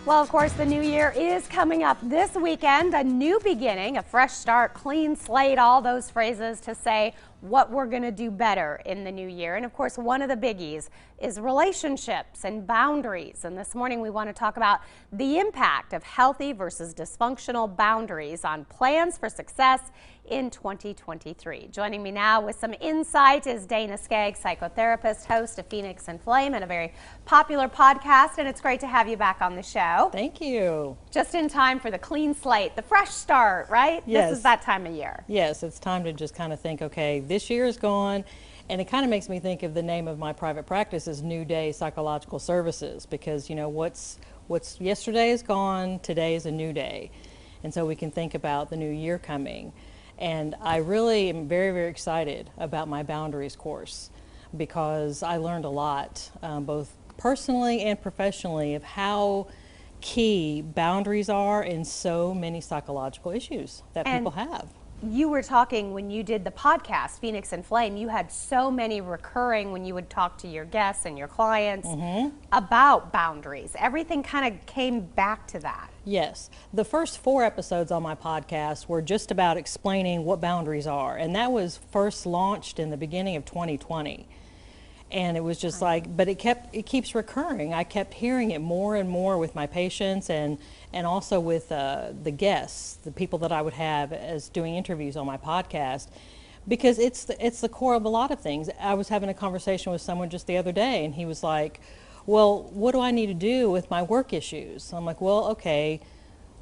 Well, of course, the new year is coming up this weekend. A new beginning, a fresh start, clean slate, all those phrases to say what we're going to do better in the new year. And of course, one of the biggies is relationships and boundaries. And this morning we want to talk about the impact of healthy versus dysfunctional boundaries on plans for success in 2023. Joining me now with some insight is Dana Skaggs, psychotherapist, host of Phoenix and Flame and a very popular podcast. And it's great to have you back on the show. Thank you. Just in time for the clean slate, the fresh start, right? Yes. This is that time of year. Yes, it's time to just kind of think, okay, this year is gone. And it kind of makes me think of the name of my private practice is New Day Psychological Services, because you know what's yesterday is gone, today is a new day. And so we can think about the new year coming. And I really am very, very excited about my boundaries course because I learned a lot, both personally and professionally, of how key boundaries are in so many psychological issues that people have. You were talking when you did the podcast, Phoenix and Flame, you had so many recurring when you would talk to your guests and your clients about boundaries. Everything kind of came back to that. Yes. The first 4 episodes on my podcast were just about explaining what boundaries are. And that was first launched in the beginning of 2020. And it was just like, but it keeps recurring. I kept hearing it more and more with my patients and also with the guests, the people that I would have as doing interviews on my podcast, because it's the core of a lot of things. I was having a conversation with someone just the other day and he was like, well, what do I need to do with my work issues? I'm like, well, okay,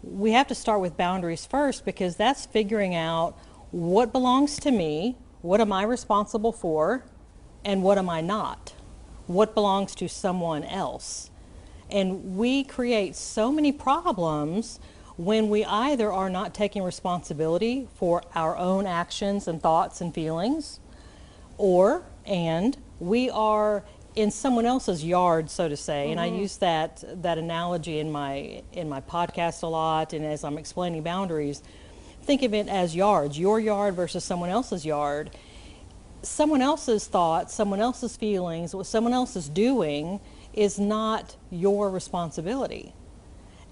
we have to start with boundaries first because that's figuring out what belongs to me, what am I responsible for, and what am I not? What belongs to someone else? And we create so many problems when we either are not taking responsibility for our own actions and thoughts and feelings, and we are in someone else's yard, so to say. And I use that analogy in my podcast a lot, and as I'm explaining boundaries, think of it as yards, your yard versus someone else's yard. Someone else's thoughts, someone else's feelings, what someone else is doing is not your responsibility.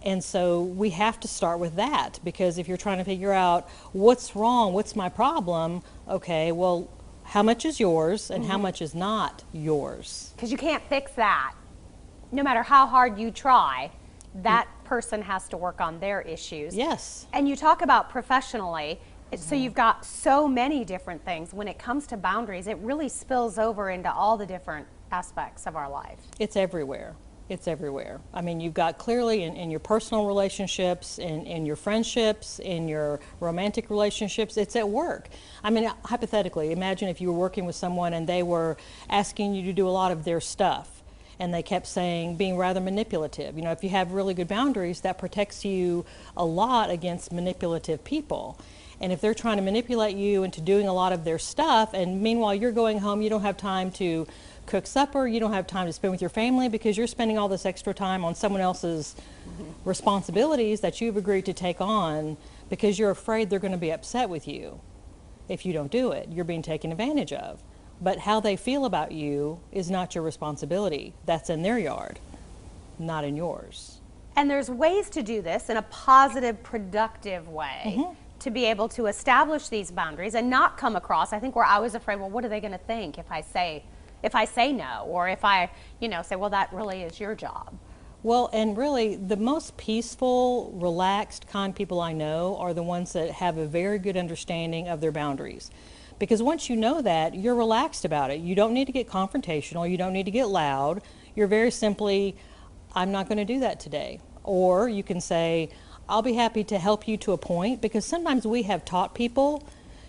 And so we have to start with that, because if you're trying to figure out what's wrong, what's my problem, okay, well, how much is yours and how much is not yours? Because you can't fix that. No matter how hard you try, that person has to work on their issues. Yes. And you talk about professionally, so you've got so many different things. When it comes to boundaries, it really spills over into all the different aspects of our life. It's everywhere. It's everywhere. I mean, you've got clearly in your personal relationships, in your friendships, in your romantic relationships, it's at work. I mean, hypothetically, imagine if you were working with someone and they were asking you to do a lot of their stuff and they kept being rather manipulative. You know, if you have really good boundaries, that protects you a lot against manipulative people. And if they're trying to manipulate you into doing a lot of their stuff, and meanwhile you're going home, you don't have time to cook supper, you don't have time to spend with your family because you're spending all this extra time on someone else's responsibilities that you've agreed to take on because you're afraid they're going to be upset with you if you don't do it. You're being taken advantage of. But how they feel about you is not your responsibility. That's in their yard, not in yours. And there's ways to do this in a positive, productive way. To be able to establish these boundaries and not come across, I think, where I was afraid, well, what are they going to think if I say no, or if I, say, well, that really is your job. Well, and really the most peaceful, relaxed, kind people I know are the ones that have a very good understanding of their boundaries. Because once you know that, you're relaxed about it. You don't need to get confrontational, you don't need to get loud. You're very simply, I'm not going to do that today. Or you can say, I'll be happy to help you to a point, because sometimes we have taught people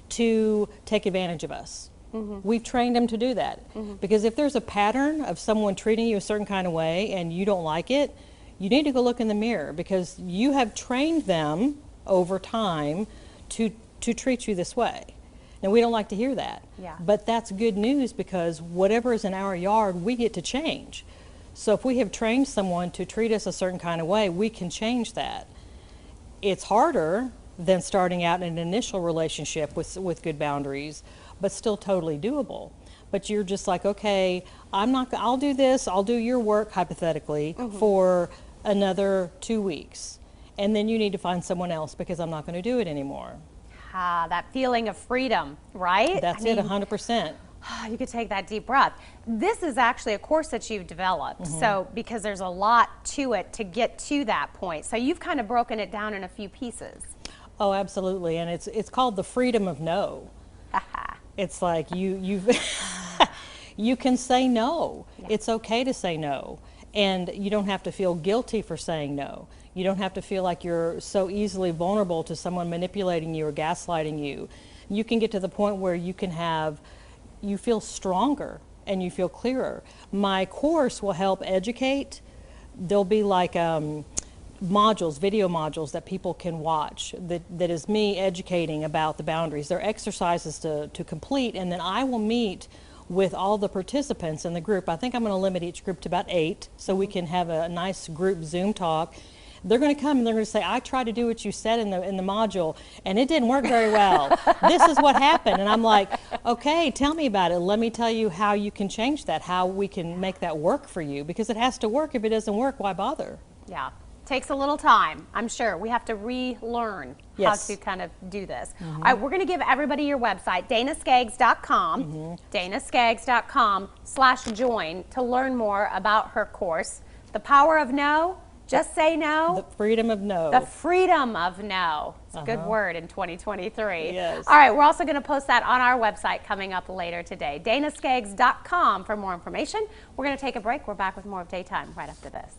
to take advantage of us. We've trained them to do that. Because if there's a pattern of someone treating you a certain kind of way and you don't like it, you need to go look in the mirror, because you have trained them over time to treat you this way. Now, we don't like to hear that. But that's good news, because whatever is in our yard, we get to change. So if we have trained someone to treat us a certain kind of way, we can change that. It's harder than starting out in an initial relationship with good boundaries, but still totally doable. But you're just like, okay, I'll do this, I'll do your work, hypothetically, for another 2 weeks. And then you need to find someone else because I'm not going to do it anymore. Ah, that feeling of freedom, right? That's it, 100%. You could take that deep breath. This is actually a course that you've developed, so because there's a lot to it to get to that point. So you've kind of broken it down in a few pieces. Oh, absolutely, and it's called the freedom of no. It's like you can say no. Yeah. It's okay to say no, and you don't have to feel guilty for saying no. You don't have to feel like you're so easily vulnerable to someone manipulating you or gaslighting you. You can get to the point where you feel stronger and you feel clearer. My course will help educate. There'll be like modules, video modules that people can watch that is me educating about the boundaries. They're exercises to complete, and then I will meet with all the participants in the group. I think I'm going to limit each group to about 8 so we can have a nice group Zoom talk. They're going to come and they're going to say, I tried to do what you said in the module and it didn't work very well. This is what happened. And I'm like, okay, tell me about it. Let me tell you how you can change that, how we can make that work for you, because it has to work. If it doesn't work, why bother? Yeah. Takes a little time, I'm sure. We have to relearn how to kind of do this. All right, we're going to give everybody your website, danaskaggs.com, danaskaggs.com/join to learn more about her course. The Power of No. Just say no. The freedom of no. The freedom of no. It's a good word in 2023. Yes. All right, we're also going to post that on our website coming up later today. danaskaggs.com for more information. We're going to take a break. We're back with more of Daytime right after this.